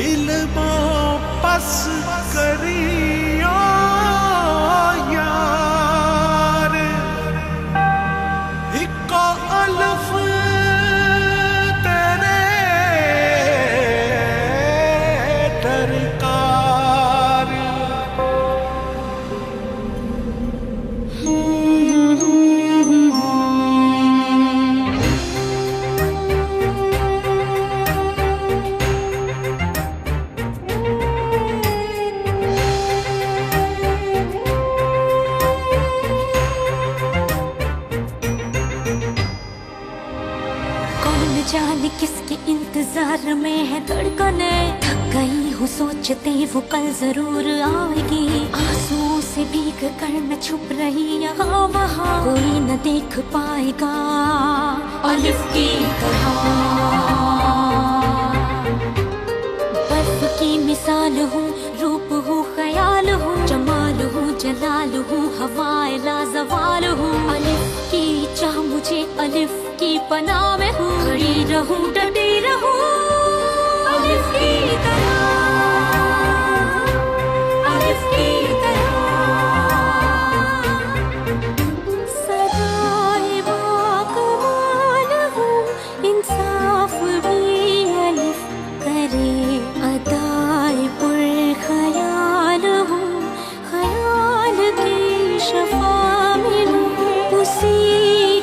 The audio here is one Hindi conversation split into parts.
इल्मों पस करियो यार, इको अल्फ तेरे दरकार। जाने किसके इंतजार में है धड़कने, थक गई हूँ सोचते वो कल जरूर आएगी। आंसुओं से भीग कर मैं छुप रही यहाँ वहाँ, कोई न देख पाएगा अलिफ की तरह। बर्फ की मिसाल हूँ, रूप हूँ, ख्याल हूँ, जमाल हूँ, जलाल हूँ, हवाए लाजवाल हूँ। अलिफ की चाह मुझे अलिफ की पनाह में हूँ, खड़ी रहूं डटी रहूं अलिफ की तरह, अलिफ की तरह। सदाए बाकमाल हूँ, इंसाफ भी अलिफ करे। अदाए पुरख्याल हूँ, ख्याल की शफा में हूँ, उसी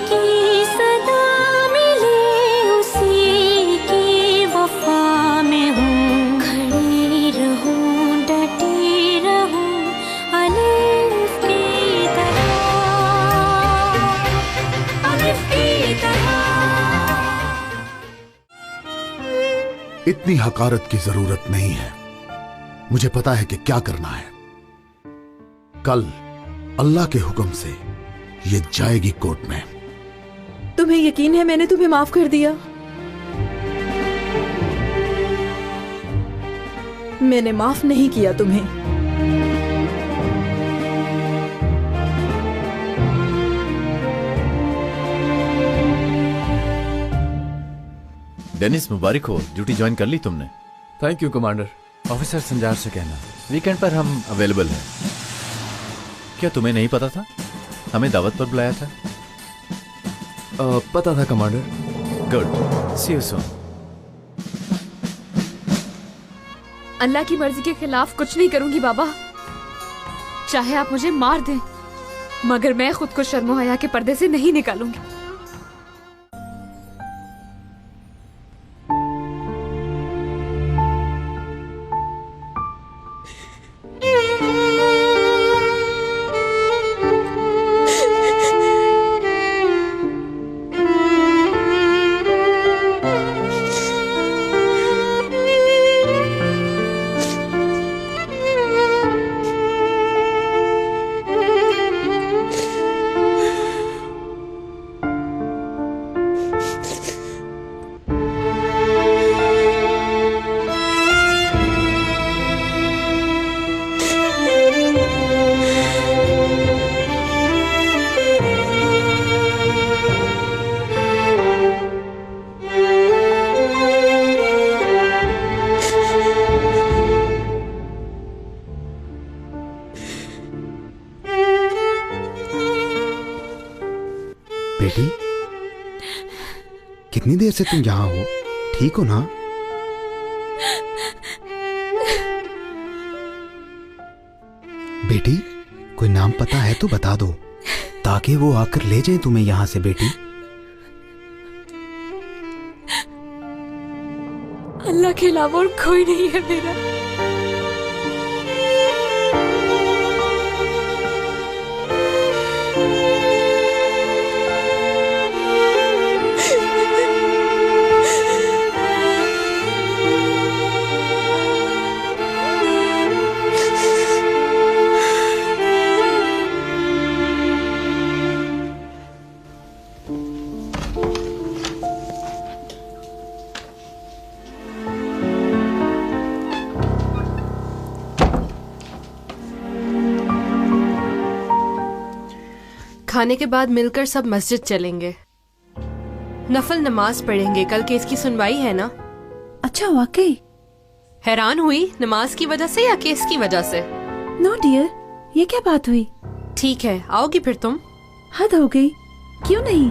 की सदा मिले, उसी की वफा में हूँ। खड़ी रहूं डटी रहूं अलिफ की तरह, अलिफ की तरह। इतनी हकारत की जरूरत नहीं है, मुझे पता है कि क्या करना है। कल अल्लाह के हुक्म से ये जाएगी कोर्ट में। तुम्हें यकीन है मैंने तुम्हें माफ कर दिया? मैंने माफ नहीं किया तुम्हें। डेनिस मुबारक हो, ड्यूटी ज्वाइन कर ली तुमने। Thank you commander. Officer Sanjar से कहना वीकेंड पर हम अवेलेबल हैं। क्या तुम्हें नहीं पता था? हमें दावत पर बुलाया था। पता था commander. Good, see you soon. अल्लाह की मर्जी के खिलाफ कुछ नहीं करूंगी बाबा, चाहे आप मुझे मार दें, मगर मैं खुद को शर्मो हया के पर्दे से नहीं निकालूंगी। बेटी, कितनी देर से तुम यहाँ हो? ठीक हो ना? बेटी, कोई नाम पता है तो बता दो, ताकि वो आकर ले जाए तुम्हें यहाँ से। बेटी, अल्लाह के अलावा और कोई नहीं है मेरा। खाने के बाद मिलकर सब मस्जिद चलेंगे, नफल नमाज पढ़ेंगे। कल केस की सुनवाई है ना? अच्छा वाकई? हैरान हुई नमाज की वजह से या केस की वजह से? नो डियर, ये क्या बात हुई? ठीक है, आओगी फिर तुम? हद हो गई, क्यों नहीं?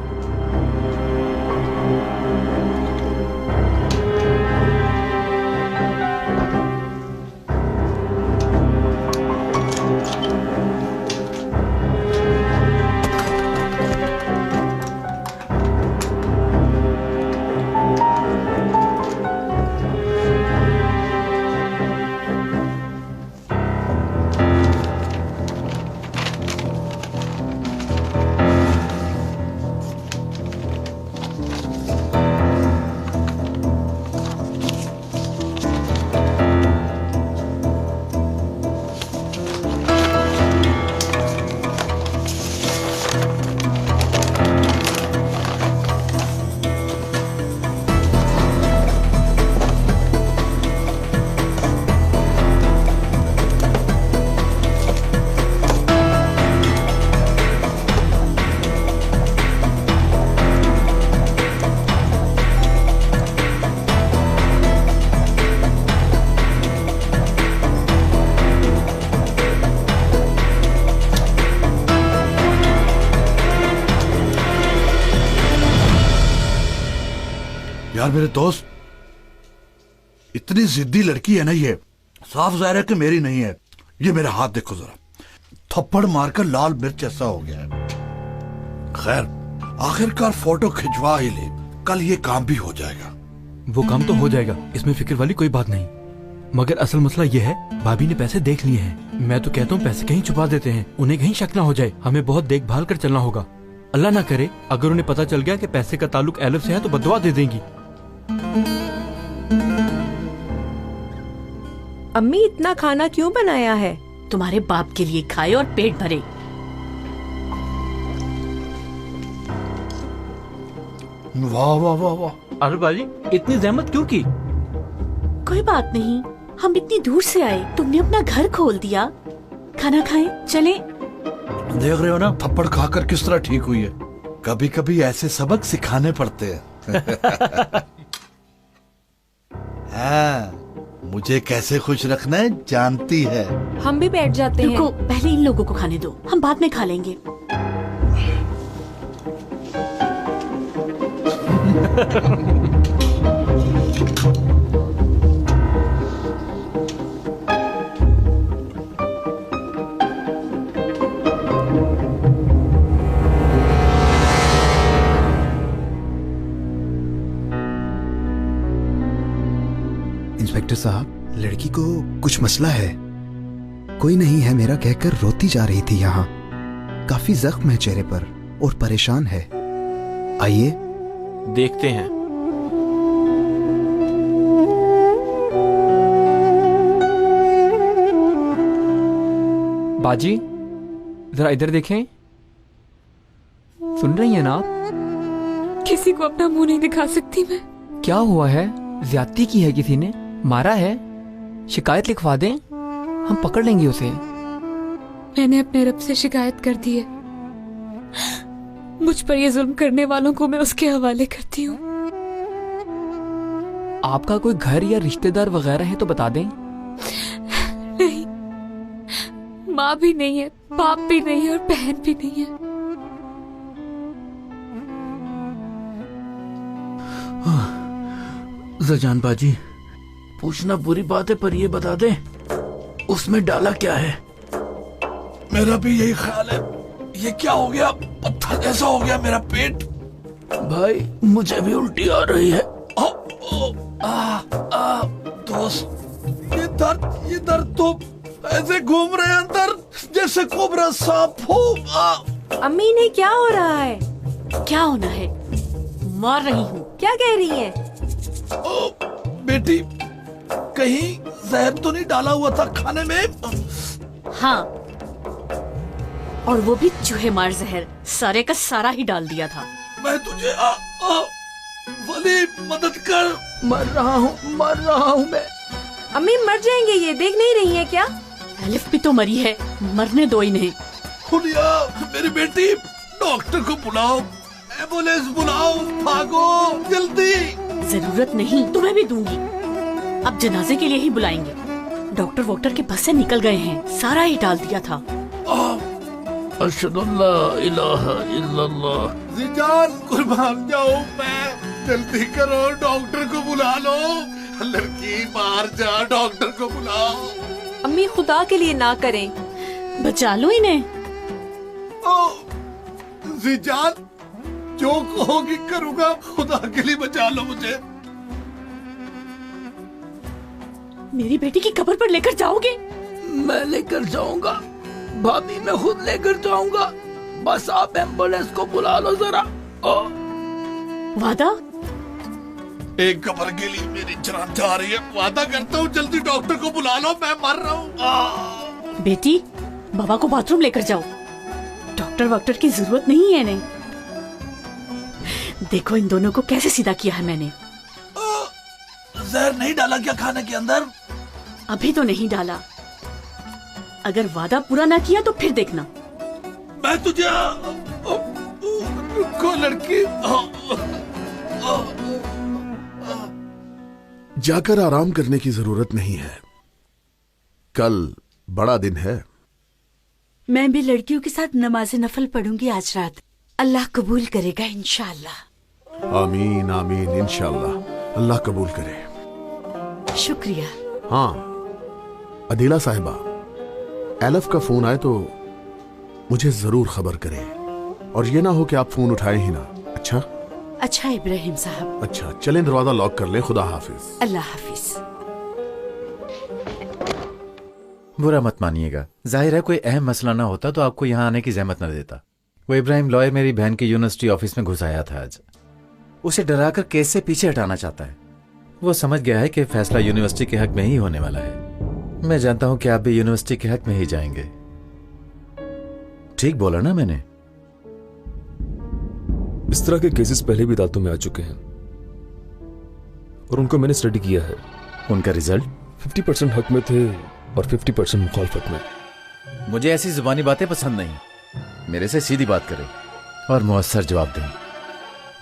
यार मेरे दोस्त, इतनी जिद्दी लड़की है ना ये, साफ जाहिर है कि मेरी नहीं है। ये मेरा हाथ देखो जरा, थप्पड़ मारकर लाल मिर्च जैसा हो गया है। खैर, आखिरकार फोटो खिंचवा ही ले, कल ये काम भी हो जाएगा। वो काम तो हो जाएगा, इसमें फिक्र वाली कोई बात नहीं। मगर असल मसला ये है, भाभी ने पैसे देख लिए हैं। मैं तो कहता हूँ पैसे कहीं छुपा देते हैं, उन्हें कहीं शक ना हो जाए। हमें बहुत देखभाल कर चलना होगा। अल्लाह ना करे अगर उन्हें पता चल गया कि पैसे का ताल्लुक एलिफ से है तो बददुआ दे देंगी। अम्मी, इतना खाना क्यों बनाया है? तुम्हारे बाप के लिए खाए और पेट भरे। वाह वाह वाह वाह। अरे बाजी, इतनी जहमत क्यों की? कोई बात नहीं, हम इतनी दूर से आए, तुमने अपना घर खोल दिया। खाना खाएं, चलें। देख रहे हो ना थप्पड़ खाकर किस तरह ठीक हुई है। कभी कभी ऐसे सबक सिखाने पड़ते हैं। हाँ, मुझे कैसे खुश रखना है जानती है। हम भी बैठ जाते हैं। रुको, पहले इन लोगों को खाने दो, हम बाद में खा लेंगे। इंस्पेक्टर साहब, लड़की को कुछ मसला है। कोई नहीं है मेरा कहकर रोती जा रही थी यहाँ। काफी जख्म है चेहरे पर और परेशान है। आइए देखते हैं। बाजी, जरा इधर देखें। सुन रही हैं ना आप? किसी को अपना मुंह नहीं दिखा सकती मैं। क्या हुआ है? ज्यादती की है किसी ने? मारा है? शिकायत लिखवा दें, हम पकड़ लेंगे उसे। मैंने अपने रब से शिकायत कर दी है। मुझ पर ये जुल्म करने वालों को मैं उसके हवाले करती हूँ। आपका कोई घर या रिश्तेदार वगैरह है तो बता दें। नहीं, माँ भी नहीं है, बाप भी नहीं है और बहन भी नहीं है। जजान बाजी, पूछना बुरी बात है पर ये बता दे, उसमें डाला क्या है? मेरा भी यही ख्याल है। ये क्या हो गया? पत्थर जैसा हो गया मेरा पेट। भाई, मुझे भी उल्टी आ रही है। दोस्त, ये दर्द तो ऐसे घूम रहे अंदर जैसे कोबरा सांप हो। अम्मी, ने क्या हो रहा है? क्या होना है? मार रही हूँ। क्या कह रही है? बेटी, कहीं जहर तो नहीं डाला हुआ था खाने में? हाँ, और वो भी चूहे मार जहर, सारे का सारा ही डाल दिया था। मैं तुझे वली मदद कर। मर रहा हूँ मैं। अम्मी, मर जाएंगे ये, देख नहीं रही है क्या? एलिफ भी तो मरी है, मरने दो इन्हें। हुलिया, मेरी बेटी, डॉक्टर को बुलाओ, एम्बुलेंस बुलाओ, भागो जल्दी। जरूरत नहीं, तुम्हें भी दूंगी। अब जनाजे के लिए ही बुलाएंगे। डॉक्टर वॉक्टर के बस से निकल गए हैं, सारा ही डाल दिया था। जिजान कुर्बान जाओ मैं, जल्दी करो डॉक्टर को बुला लो। लड़की बाहर जा, डॉक्टर को बुलाओ। अम्मी खुदा के लिए ना करें। बचा लो इन्हें। ओ जिजान, जो कहोगी करूंगा, खुदा के लिए बचा लो मुझे। मेरी बेटी की कब्र पर लेकर जाओगे? मैं लेकर जाऊंगा भाभी, मैं खुद लेकर जाऊंगा। बस आप एम्बुलेंस को बुला लो जरा। वादा? एक कब्र के लिए मेरी जान जा रही है। वादा करता हूँ, जल्दी डॉक्टर को बुला लो, मैं मर रहा हूँ। बेटी, बाबा को बाथरूम लेकर जाओ। डॉक्टर वॉक्टर की जरूरत नहीं है इन्हें। देखो इन दोनों को कैसे सीधा किया है मैंने। जहर नहीं डाला क्या खाने के अंदर? अभी तो नहीं डाला, अगर वादा पूरा ना किया तो फिर देखना। मैं तुझे रुको लड़की। जाकर आराम करने की जरूरत नहीं है, कल बड़ा दिन है। मैं भी लड़कियों के साथ नमाज नफल पढ़ूंगी आज रात। अल्लाह कबूल करेगा इंशाअल्लाह। आमीन आमीन, इंशाअल्लाह अल्लाह कबूल करे। शुक्रिया। हाँ अदीला साहिबा, एलफ का फोन आए तो मुझे जरूर खबर करें, और ये ना हो कि आप फोन उठाए ही ना। अच्छा अच्छा इब्राहिम साहब। अच्छा, चलें दरवाजा लॉक कर लें। खुदा हाफिज। अल्लाह हाफिज। बुरा मत मानिएगा, जाहिर है कोई अहम मसला ना होता तो आपको यहाँ आने की जहमत न देता। वो इब्राहिम लॉयर मेरी बहन के यूनिवर्सिटी ऑफिस में घुस आया था आज। उसे डराकर केस से पीछे हटाना चाहता है। वो समझ गया है कि फैसला यूनिवर्सिटी के हक में ही होने वाला है। मैं जानता हूं कि आप भी यूनिवर्सिटी के हक में ही जाएंगे। ठीक बोला ना मैंने? इस तरह के केसेस पहले भी अदालतों में आ चुके हैं और उनको मैंने स्टडी किया है। उनका रिजल्ट 50% हक में थे और 50% मुखालफत में। मुझे ऐसी जुबानी बातें पसंद नहीं। मेरे से सीधी बात करें और मुअस्सर जवाब दें।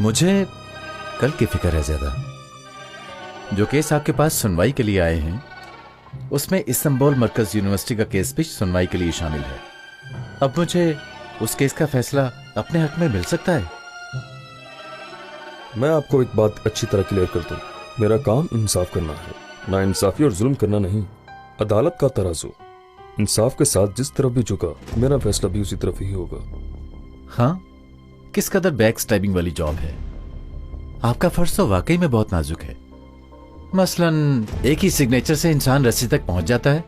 मुझे कल की फिक्र है ज्यादा। जो केस आपके पास सुनवाई के लिए आए हैं, उसमें इस्तांबुल मरकज यूनिवर्सिटी का केस भी सुनवाई के लिए शामिल है। अब मुझे उस केस का फैसला अपने हक में मिल सकता है। मैं आपको एक बात अच्छी तरह क्लियर कर दूं, मेरा काम इंसाफ करना है, ना इंसाफी और जुल्म करना नहीं। अदालत का तराजू इंसाफ के साथ जिस तरफ भी झुका, मेरा फैसला भी उसी तरफ ही होगा। हाँ, किस कदर बैक स्टैबिंग वाली जॉब है। आपका फर्ज तो वाकई में बहुत नाजुक है। मसलन एक ही सिग्नेचर से इंसान रस्सी तक पहुंच जाता है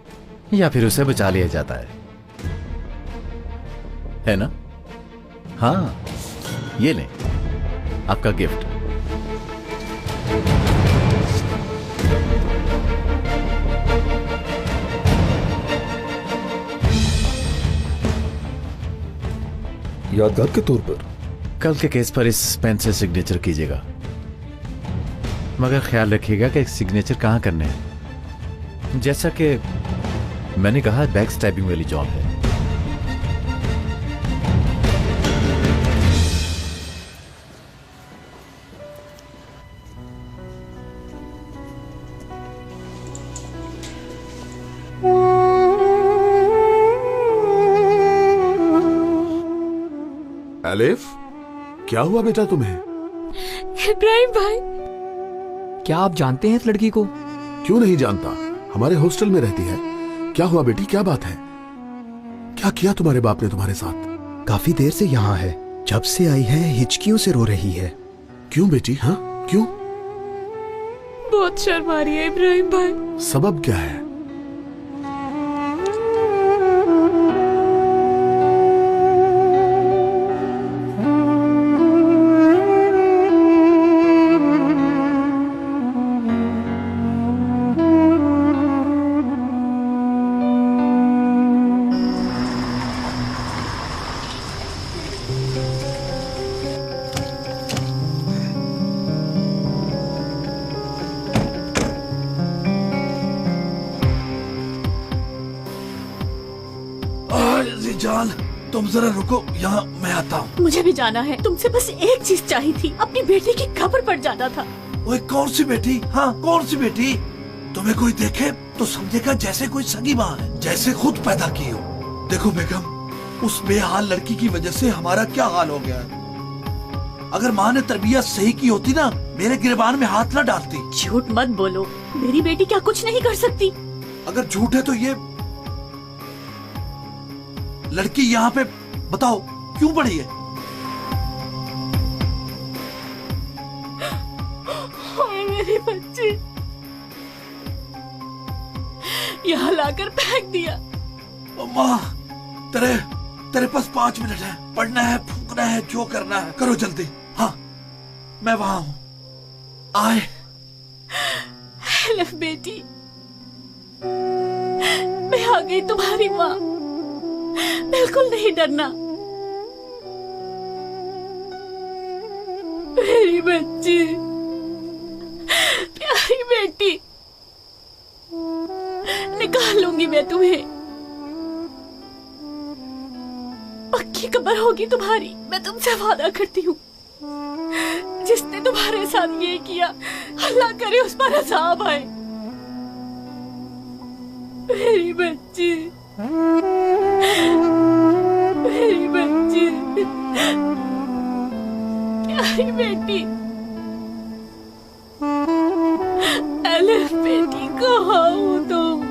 या फिर उसे बचा लिया जाता है ना? हाँ, ये लें आपका गिफ्ट। यादगार के तौर पर कल के केस पर इस पेन से सिग्नेचर कीजिएगा, मगर ख्याल रखिएगा कि सिग्नेचर कहां करने हैं। जैसा कि मैंने कहा, बैक स्टैबिंग वाली जॉब है। एलिफ, क्या हुआ बेटा तुम्हें? इब्राहिम भाई, क्या आप जानते हैं इस लड़की को? क्यों नहीं जानता, हमारे हॉस्टल में रहती है। क्या हुआ बेटी, क्या बात है? क्या किया तुम्हारे बाप ने तुम्हारे साथ? काफी देर से यहाँ है, जब से आई है हिचकियों से रो रही है। क्यों बेटी? हाँ क्यों? बहुत शर्म आ रही है इब्राहिम भाई। सबब क्या है? जान, तुम जरा रुको, यहाँ मैं आता हूँ। मुझे भी जाना है। तुमसे बस एक चीज चाहिए थी, अपनी बेटी की कब्र पर जाना था। ओए, कौन सी बेटी? हाँ, कौन सी बेटी? तुम्हें कोई देखे तो समझेगा जैसे कोई सगी माँ है, जैसे खुद पैदा की हो। देखो बेगम, उस बेहाल लड़की की वजह से हमारा क्या हाल हो गया है। अगर माँ ने तरबियत सही की होती ना, मेरे गिरबान में हाथ ना डालती। झूठ मत बोलो, मेरी बेटी क्या कुछ नहीं कर सकती। अगर झूठ है तो ये लड़की यहाँ पे बताओ क्यों पड़ी है? मेरी बच्ची यहाँ लाकर फेंक दिया। माँ, तेरे पास 5 मिनट है। पढ़ना है, फूकना है, जो करना है करो जल्दी। हाँ, मैं वहां हूँ, आए। एलिफ बेटी, मैं आ गई तुम्हारी माँ, बिल्कुल नहीं डरना। मेरी बच्ची, प्यारी बेटी, निकाल लूंगी मैं तुम्हें। पक्की कब्र होगी तुम्हारी, मैं तुमसे वादा करती हूँ। जिसने तुम्हारे साथ ये किया, अल्लाह करे उस पर अज़ाब आए। मेरी बच्ची, मेरी बच्ची, प्यारी बेटी, एलिफ बेटी, कहाँ हो तुम?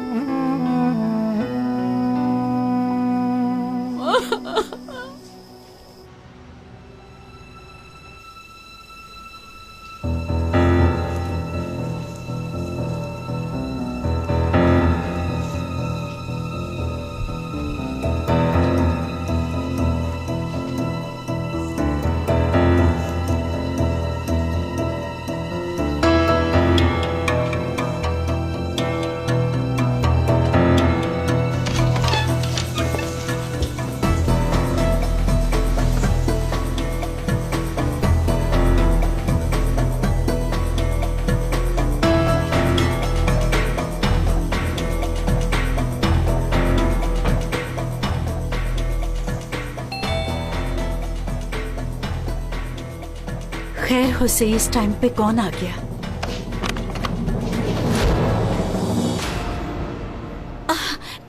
खैर हुसे, इस टाइम पे कौन आ गया?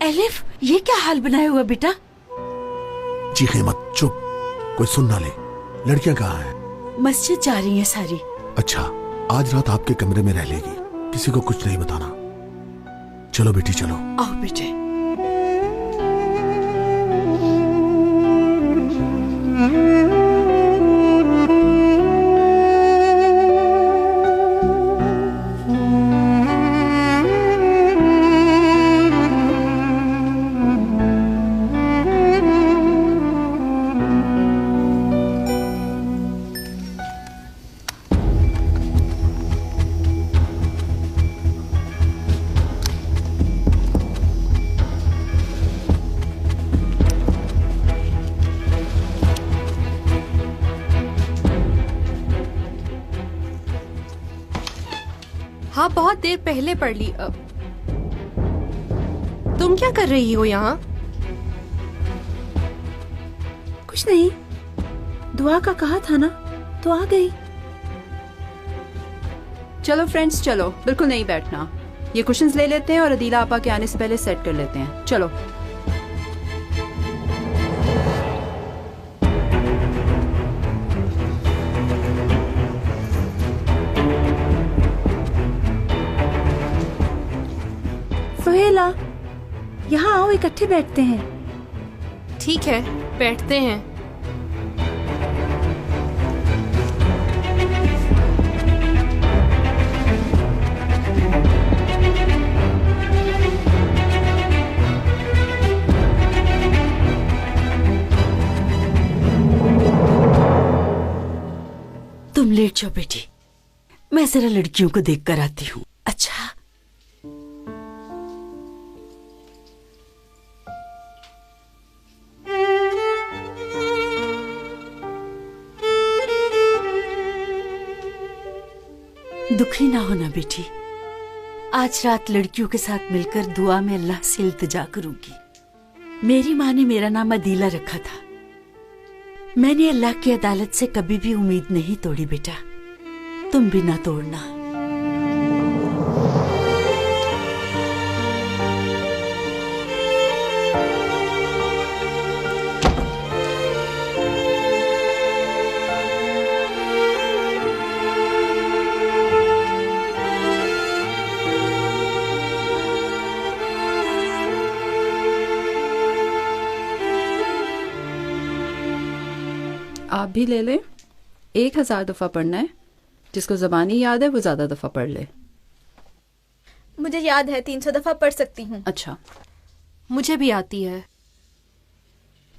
एलिफ, ये क्या हाल बनाया हुआ बेटा? चीखे मत, चुप, कोई सुन ना ले। लड़कियां कहाँ हैं? मस्जिद जा रही हैं सारी। अच्छा, आज रात आपके कमरे में रह लेगी, किसी को कुछ नहीं बताना। चलो बेटी चलो। आओ बेटे। हाँ, बहुत देर पहले पढ़ ली। तुम क्या कर रही हो यहाँ? कुछ नहीं, दुआ का कहा था ना, तो आ गई। चलो फ्रेंड्स, चलो, बिल्कुल नहीं बैठना। ये कुशन्स ले लेते हैं और अदीला आपा के आने से पहले सेट कर लेते हैं। चलो। सुहेला, यहाँ आओ, इकट्ठे बैठते हैं। ठीक है, बैठते हैं। तुम लेट जाओ बेटी, मैं जरा लड़कियों को देख कर आती हूँ। अच्छा। दुखी ना होना बेटी, आज रात लड़कियों के साथ मिलकर दुआ में अल्लाह से इल्तिजा करूंगी। मेरी माँ ने मेरा नाम अदीला रखा था। मैंने अल्लाह की अदालत से कभी भी उम्मीद नहीं तोड़ी बेटा, तुम भी ना तोड़ना। आप भी ले लें। 1000 दफ़ा पढ़ना है। जिसको ज़बानी याद है वो ज़्यादा दफ़ा पढ़ ले। मुझे याद है 300 दफ़ा पढ़ सकती हूँ। अच्छा, मुझे भी आती है।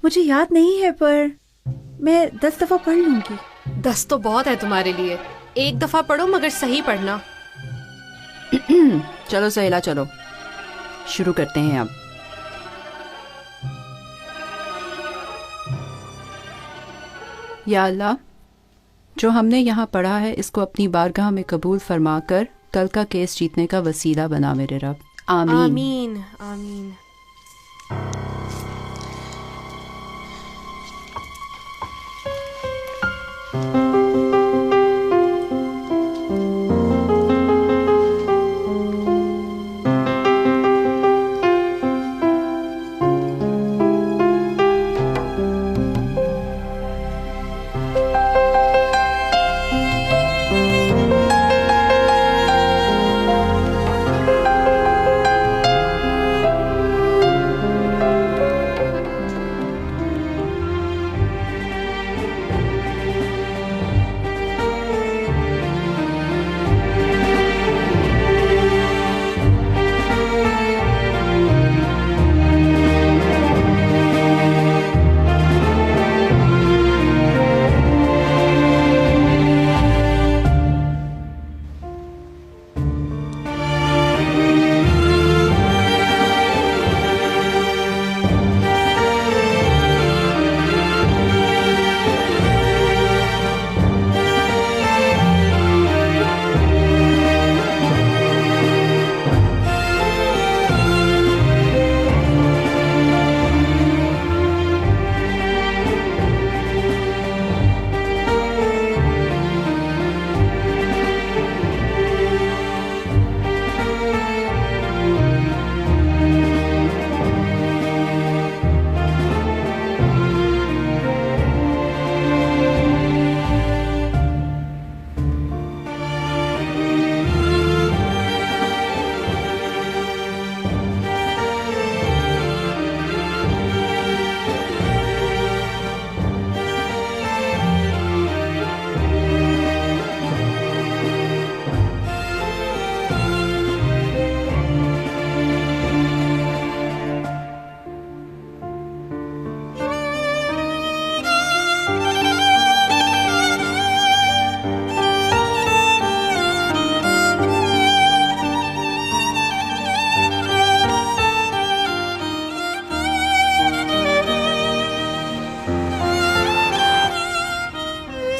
मुझे याद नहीं है पर मैं 10 दफ़ा पढ़ लूंगी। 10 तो बहुत है तुम्हारे लिए। 1 दफ़ा पढ़ो मगर सही पढ़ना। चलो सहेला, चलो शुरू करते हैं अब। या अल्लाह, जो हमने यहाँ पढ़ा है इसको अपनी बारगाह में कबूल फरमा कर कल का केस जीतने का वसीला बना मेरे रब। आमीन आमीन आमीन।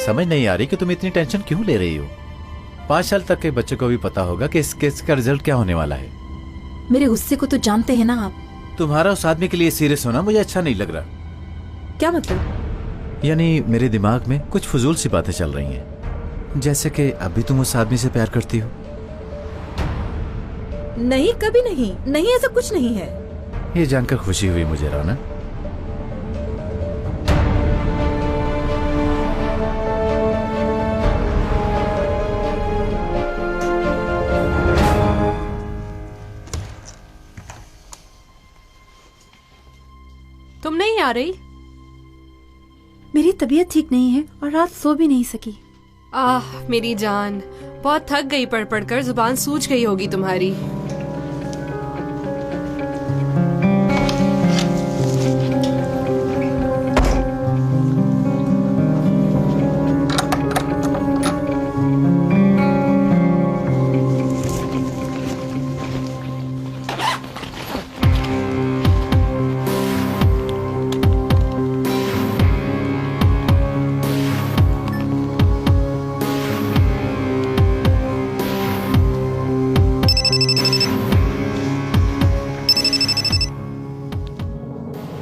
समझ नहीं आ रही कि तुम इतनी टेंशन क्यों ले रही हो। 5 साल तक के बच्चे को भी पता होगा कि इस केस का रिजल्ट क्या होने वाला है। मेरे गुस्से को तो जानते हैं ना आप। तुम्हारा उस आदमी के लिए सीरियस होना मुझे अच्छा नहीं लग रहा। क्या मतलब? यानी मेरे दिमाग में कुछ फजूल सी बातें चल रही हैं, जैसे कि अभी तुम उस आदमी से प्यार करती हो। नहीं, कभी नहीं। नहीं, ऐसा कुछ नहीं है। ये जानकर खुशी हुई मुझे राना। तुम नहीं आ रही? मेरी तबीयत ठीक नहीं है और रात सो भी नहीं सकी। आह मेरी जान, बहुत थक गई पढ़ पढ़ कर, जुबान सूज गई होगी तुम्हारी।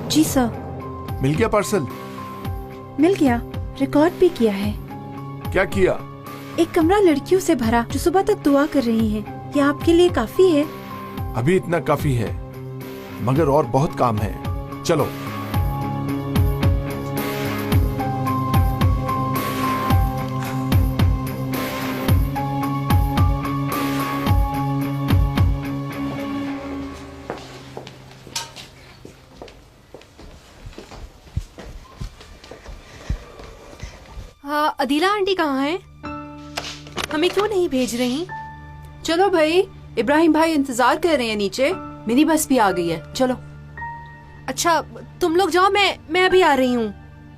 जी सर। मिल गया पार्सल? मिल गया, रिकॉर्ड भी किया है। क्या किया? एक कमरा लड़कियों से भरा जो सुबह तक दुआ कर रही हैं। क्या आपके लिए काफी है? अभी इतना काफी है, मगर और बहुत काम है। चलो। अदीला आंटी कहाँ हैं? हमें क्यों नहीं भेज रही? चलो भाई, इब्राहिम भाई इंतजार कर रहे हैं नीचे। मिनी बस भी आ गई है, चलो। अच्छा तुम लोग जाओ, मैं अभी आ रही हूँ।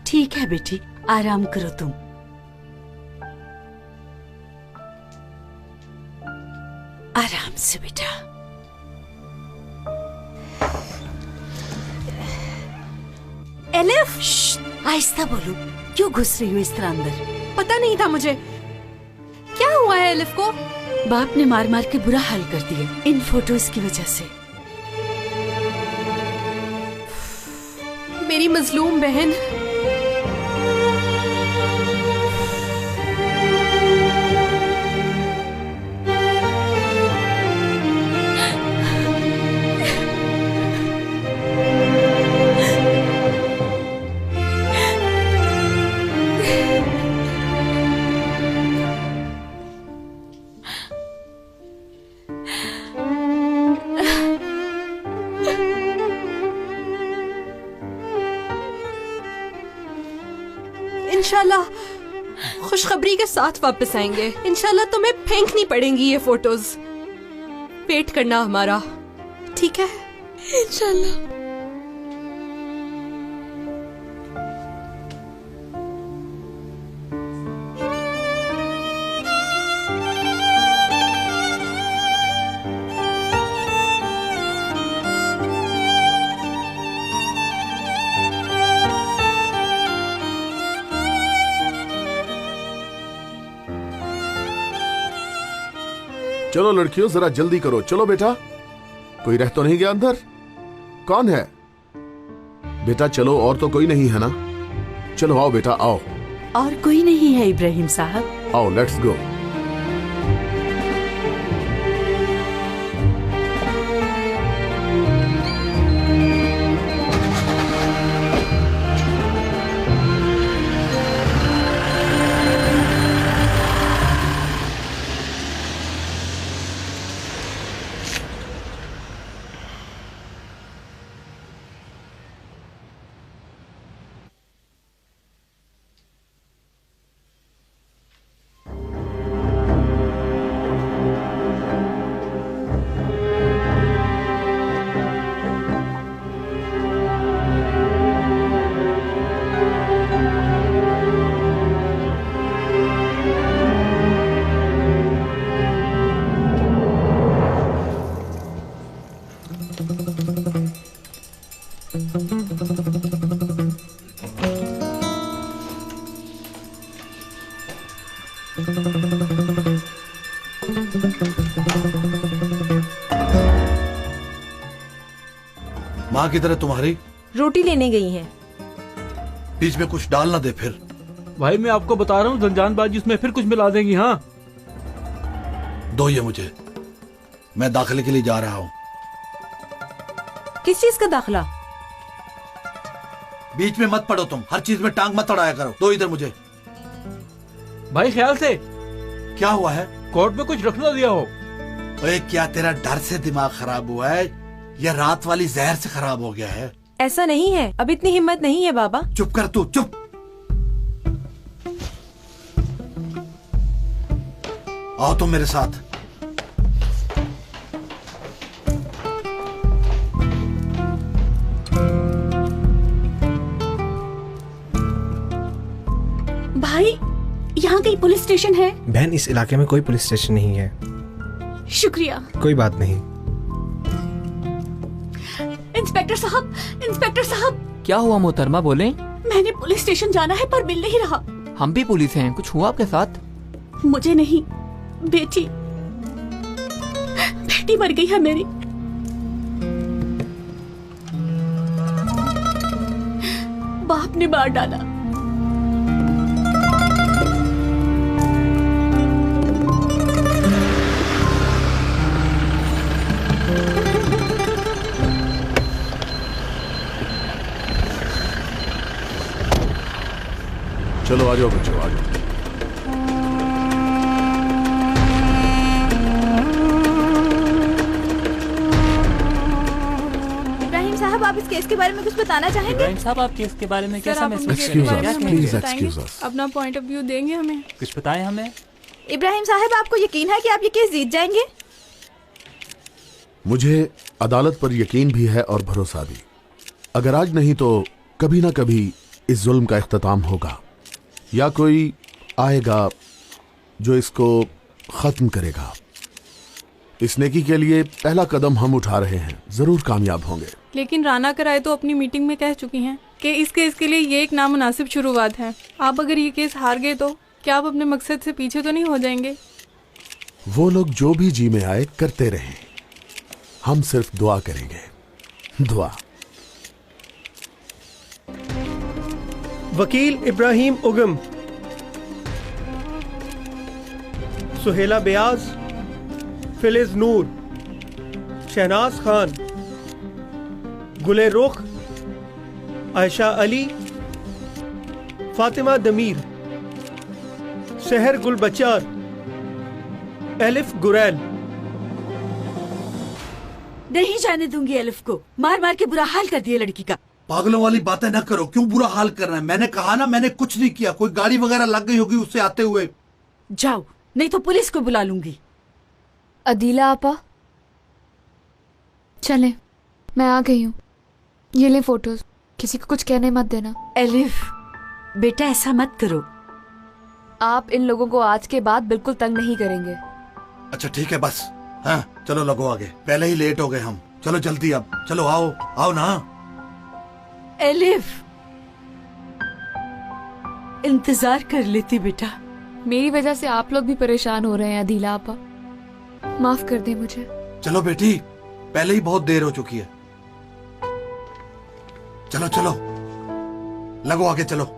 ठीक है बेटी, आराम करो तुम। आराम से बेटा। एलिफ, आहिस्ता बोलो, क्यों घुस रही हो इस तरह अंदर? पता नहीं था मुझे। क्या हुआ है एलिफ को? बाप ने मार मार के बुरा हाल कर दिया इन फोटोज की वजह से। मेरी मजलूम बहन। इंशाल्लाह खुशखबरी के साथ वापस आएंगे। इंशाल्लाह तुम्हें फेंकनी पड़ेंगी ये फोटोज। वेट करना हमारा, ठीक है? इंशाल्लाह। चलो लड़कियों, जरा जल्दी करो। चलो बेटा, कोई रह तो नहीं गया अंदर? कौन है बेटा? चलो, और तो कोई नहीं है ना? चलो आओ बेटा, आओ। और कोई नहीं है इब्राहिम साहब। आओ, लेट्स गो। माँ किधर है तुम्हारी? रोटी लेने गई हैं। बीच में कुछ डाल ना दे फिर। भाई मैं आपको बता रहा हूँ, जंजानबाजी उसमें फिर कुछ मिला देंगी। हाँ दो ये मुझे, मैं दाखिले के लिए जा रहा हूँ। किस चीज का दाखिला? बीच में मत पड़ो तुम, हर चीज में टांग मत अड़ाया करो। दो इधर मुझे। भाई ख्याल से। क्या हुआ है? कोर्ट में कुछ रख ना दिया हो। ओए क्या तेरा डर से दिमाग खराब हुआ है या रात वाली जहर से खराब हो गया है? ऐसा नहीं है, अब इतनी हिम्मत नहीं है बाबा। चुप कर तू, चुप। आओ तुम मेरे साथ। भाई, यहाँ कहीं पुलिस स्टेशन है? बहन, इस इलाके में कोई पुलिस स्टेशन नहीं है। शुक्रिया। कोई बात नहीं। इंस्पेक्टर साहब, इंस्पेक्टर साहब। क्या हुआ मोहतरमा, बोले? मैंने पुलिस स्टेशन जाना है पर मिल नहीं रहा। हम भी पुलिस हैं, कुछ हुआ आपके साथ? मुझे नहीं, बेटी मर गई है मेरी। बाप ने मार डाला। चलो आ जाओ बच्चों, आ जाओ। इब्राहिम साहब आप इस केस के बारे में कुछ बताना चाहेंगे? इब्राहिम साहब, आप केस के बारे में कैसा महसूस कर रहे हैं? अपना पॉइंट ऑफ व्यू देंगे हमें? कुछ बताएं हमें। इब्राहिम साहब, आपको यकीन है कि आप ये केस जीत जाएंगे? मुझे अदालत पर यकीन भी है और भरोसा भी। अगर आज नहीं तो कभी ना कभी इस जुल्म का इख्तिताम होगा, या कोई आएगा जो इसको खत्म करेगा। इस नेकी के लिए पहला कदम हम उठा रहे हैं, जरूर कामयाब होंगे। लेकिन राना कराए तो अपनी मीटिंग में कह चुकी हैं कि इस केस के लिए ये एक नामुनासिब शुरुआत है। आप अगर ये केस हार गए तो क्या आप अपने मकसद से पीछे तो नहीं हो जाएंगे? वो लोग जो भी जी में आए करते रहें, हम सिर्फ दुआ करेंगे। दुआ। वकील इब्राहिम उगम, सुहेला बेयाज, फिलिज नूर, शहनाज खान, गुले रुख, आयशा अली, फातिमा दमीर, सहर गुल बचार, एलिफ गुरैल। नहीं जाने दूंगी एलिफ को। मार मार के बुरा हाल कर दिया लड़की का। पागलों वाली बातें न करो, क्यों बुरा हाल करना है? मैंने कहा ना, मैंने कुछ नहीं किया। कोई गाड़ी वगैरह लग गई होगी उससे आते हुए। जाओ, नहीं तो पुलिस को बुला लूंगी। अदीला आपा, चले, मैं आ गई हूँ। ये ले फोटोज, किसी को कुछ कहने मत देना। एलिफ बेटा, ऐसा मत करो। आप इन लोगों को आज के बाद बिल्कुल तंग नहीं करेंगे। अच्छा ठीक है, बस। हाँ चलो लगो आगे, पहले ही लेट हो गए हम। चलो जल्दी अब, चलो आओ आओ ना। एलिफ, इंतजार कर लेती बेटा। मेरी वजह से आप लोग भी परेशान हो रहे हैं अदीला आपा, माफ कर दे मुझे। चलो बेटी, पहले ही बहुत देर हो चुकी है। चलो चलो लगो आगे, चलो।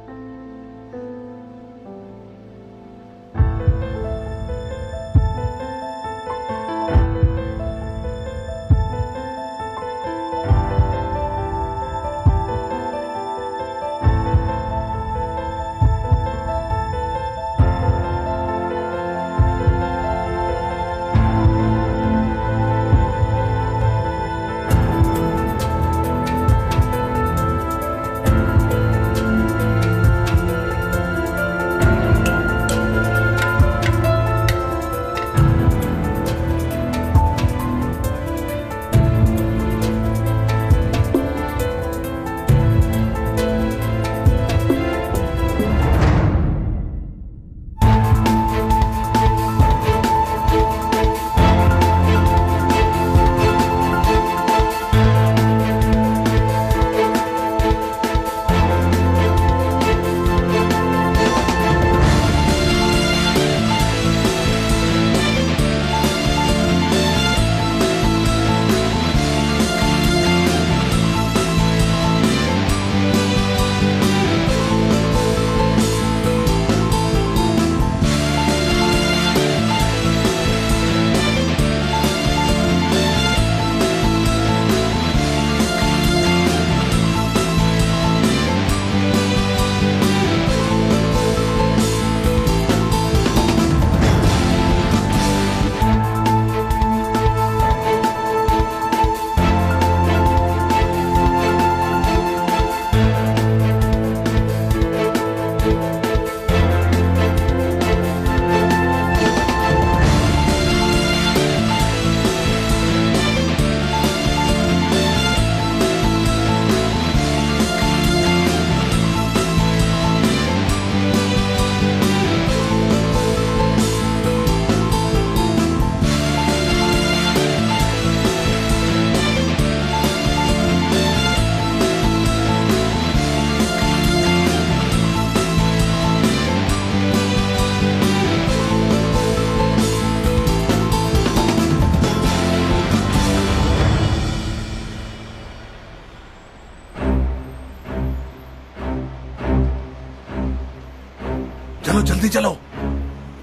चलो जल्दी चलो।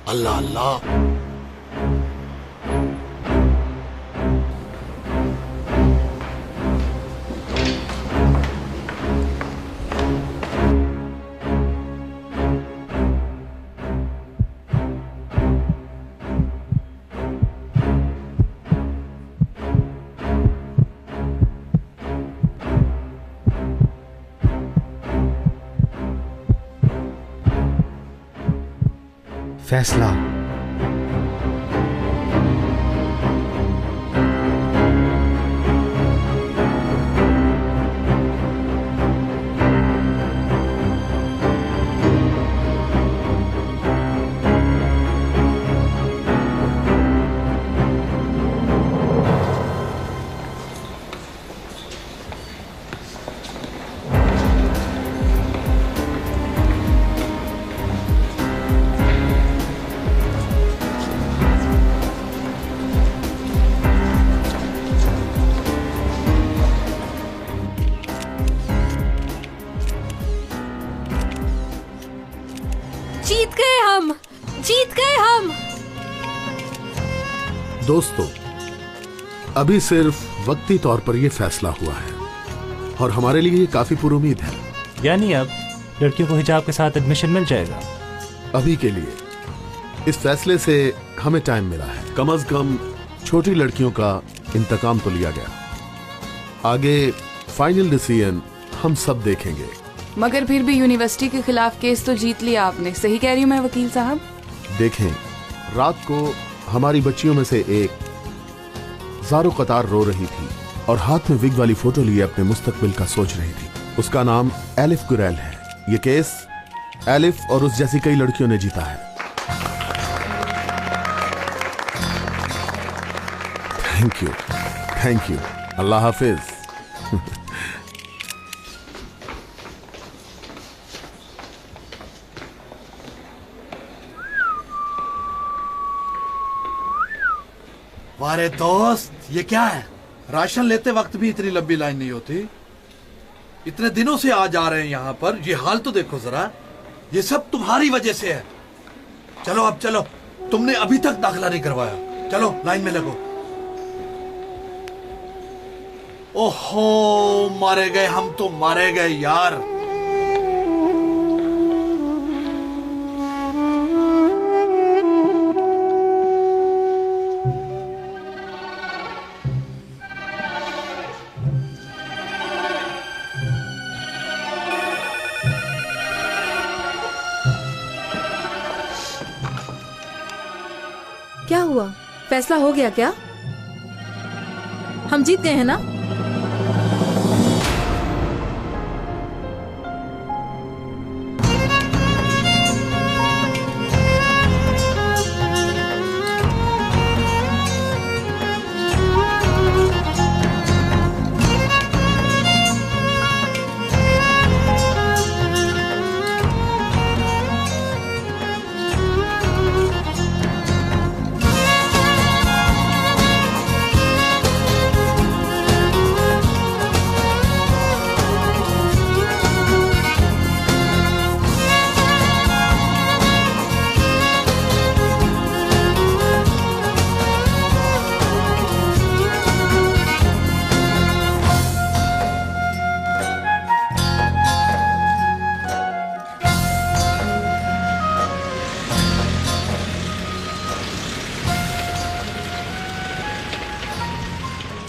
अल्लाह अल्लाह। फैसला। जीत गए हम। दोस्तों, अभी सिर्फ वक्ती तौर पर यह फैसला हुआ है और हमारे लिए ये काफी पुरुमीद है। यानी अब लड़कियों को हिजाब के साथ एडमिशन मिल जाएगा। अभी के लिए इस फैसले से हमें टाइम मिला है। कम से कम छोटी लड़कियों का इंतकाम तो लिया गया। आगे फाइनल डिसीजन हम सब देखेंगे। मगर फिर भी यूनिवर्सिटी के खिलाफ केस तो जीत लिया आपने, सही कह रही हूँ मैं वकील साहब? देखें, रात को हमारी बच्चियों में से एक ज़ारो कतार रो रही थी और हाथ में विग वाली फोटो लिए अपने मुस्तकबिल का सोच रही थी। उसका नाम एलिफ गुरैल है। ये केस एलिफ और उस जैसी कई लड़कियों ने जीता है। Thank you. अल्लाह हाफिज। वारे दोस्त, ये क्या है? राशन लेते वक्त भी इतनी लंबी लाइन नहीं होती। इतने दिनों से आ जा रहे हैं यहाँ पर। ये हाल तो देखो जरा। ये सब तुम्हारी वजह से है। चलो अब चलो, तुमने अभी तक दाखिला नहीं करवाया। चलो लाइन में लगो। ओहो, मारे गए हम तो, मारे गए यार। क्या हुआ? फैसला हो गया क्या? हम जीत गए हैं ना?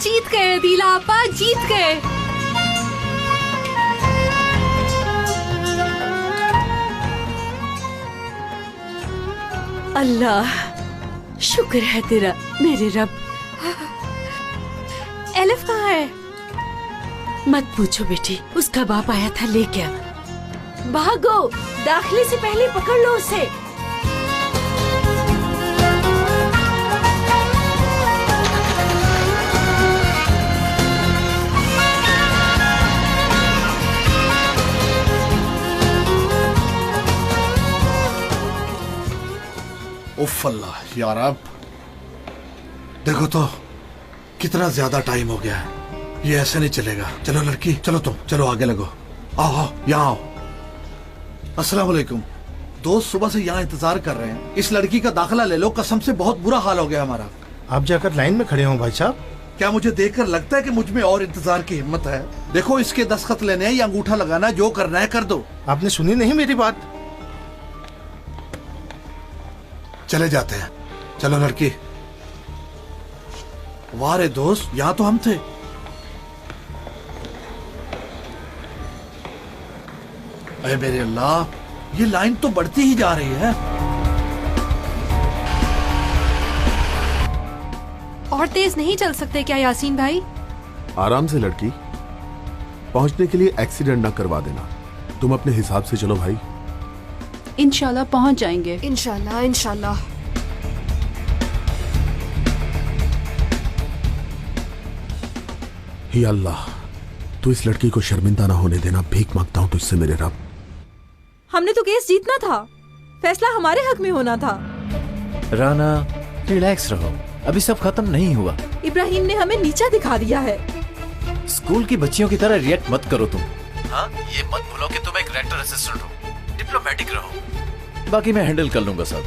जीत गए अदीला आपा, जीत गए। अल्लाह, शुक्र है तेरा मेरे रब। एलिफ कहाँ है? मत पूछो बेटी, उसका बाप आया था लेके। भागो, दाखिले से पहले पकड़ लो उसे। उफ अल्लाह यार, अब देखो तो कितना ज्यादा टाइम हो गया है। ये ऐसे नहीं चलेगा। चलो लड़की, चलो तुम, चलो आगे लगो। आओ आओ, यहाँ आओ। अस्सलाम वालेकुम। दोस्त सुबह से यहाँ इंतजार कर रहे हैं। इस लड़की का दाखिला ले लो, कसम से बहुत बुरा हाल हो गया हमारा। आप जाकर लाइन में खड़े हो भाई साहब। क्या मुझे देखकर लगता है कि मुझ में और इंतजार की हिम्मत है? देखो, इसके दस्तखत लेने हैं या अंगूठा लगाना है, जो करना है कर दो। आपने सुनी नहीं मेरी बात? चले जाते हैं। चलो लड़की। वाह रे दोस्त, यहां तो हम थे। अरे मेरे अल्लाह, ये लाइन तो बढ़ती ही जा रही है। और तेज नहीं चल सकते क्या यासीन भाई? आराम से लड़की, पहुंचने के लिए एक्सीडेंट ना करवा देना। तुम अपने हिसाब से चलो भाई। इंशाल्लाह पहुंच जाएंगे। इंशाल्लाह इंशाल्लाह। ही अल्लाह, तू इस लड़की को शर्मिंदा ना होने देना, भीख मांगता हूं तुझसे मेरे रब। हमने तो केस जीतना था, फैसला हमारे हक में होना था। राना रिलैक्स रहो, अभी सब खत्म नहीं हुआ। इब्राहिम ने हमें नीचा दिखा दिया है। स्कूल की बच्चियों की तरह रिएक्ट मत करो तुम। हाँ, ये मत भूलो कि तुम एक रेक्टर असिस्टेंट हो। डिप्लोमेटिक रहो, बाकी मैं हैंडल कर लूंगा सब।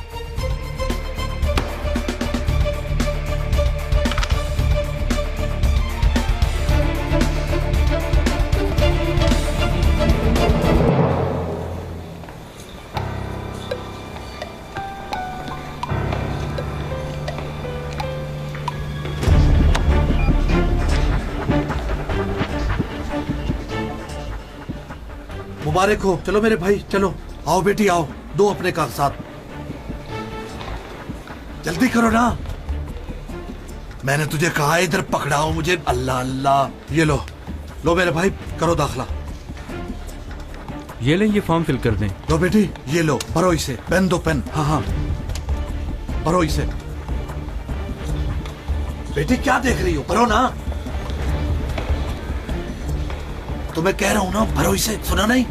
मुबारक हो। चलो मेरे भाई चलो, आओ बेटी आओ, दो अपने कागजात। जल्दी करो ना, मैंने तुझे कहा इधर पकड़ाओ मुझे। अल्लाह अल्लाह, ये लो लो मेरे भाई, करो दाखला। ये ले, ये फॉर्म फिल कर दें। लो बेटी ये लो, भरो इसे। पेन दो, पेन। हाँ हाँ भरो इसे। बेटी क्या देख रही हो, भरो ना। तुम्हें कह रहा हूं ना, भरो इसे, सुना नहीं?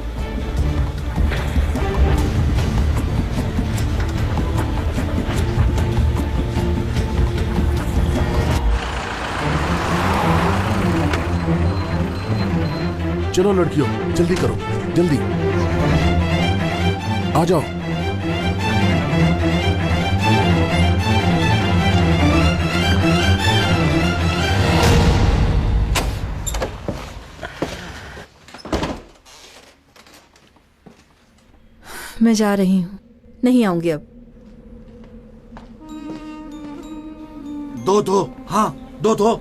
चलो लड़कियों, जल्दी करो, जल्दी आ जाओ। मैं जा रही हूँ, नहीं आऊंगी अब। दो दो, हाँ दो दो।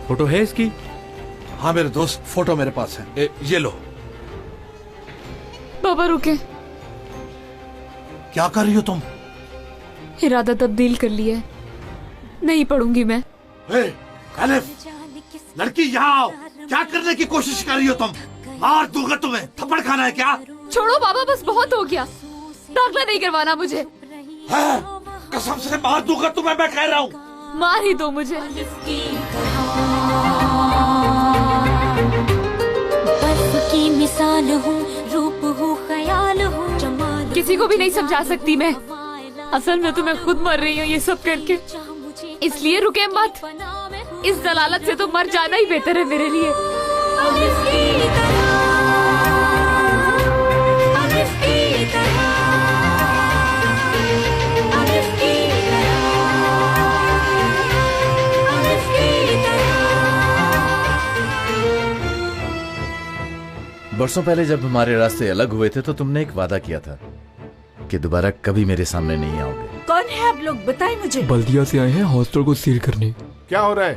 फोटो है इसकी? हाँ मेरे दोस्त, फोटो मेरे पास है। ये लो। बाबा रुके। क्या कर रही हो तुम? इरादा तब्दील कर लिया है, नहीं पढ़ूंगी मैं। अलिफ, लड़की यहाँ आओ। क्या करने की कोशिश कर रही हो तुम? मार दूंगा तुम्हें। थप्पड़ खाना है क्या? छोड़ो बाबा, बस बहुत हो गया। दाखिला नहीं करवाना मुझे। कसम से मार दूंगा तुम्हें, मैं कह रहा हूँ। मार ही दो मुझे। बर्फ की मिसाल हूँ, रूप हूँ, ख्याल हूँ, जमाल। किसी को भी नहीं समझा सकती मैं। असल में तो मैं खुद मर रही हूँ ये सब करके, इसलिए रुके मत। इस जलालत से तो मर जाना ही बेहतर है मेरे लिए। बरसों पहले जब हमारे रास्ते अलग हुए थे तो तुमने एक वादा किया था कि दोबारा कभी मेरे सामने नहीं आओगे। कौन है आप लोग, बताएं मुझे। बल्दिया से आए हैं हॉस्टल को सील करने। क्या हो रहा है?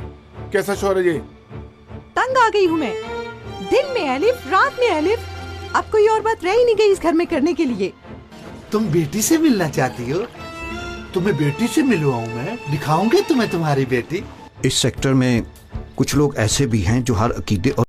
कैसा शोर है ये? तंग आ गई हूँ मैं। दिन में अलिफ, रात में अलिफ। अब कोई और बात रह ही नहीं गई इस घर में करने के लिए। तुम बेटी से मिलना चाहती हो? तुम्हें बेटी से मिलवाऊं मैं, दिखाऊंगे तुम्हें तुम्हारी बेटी। इस सेक्टर में कुछ लोग ऐसे भी हैं जो हर अकीदे और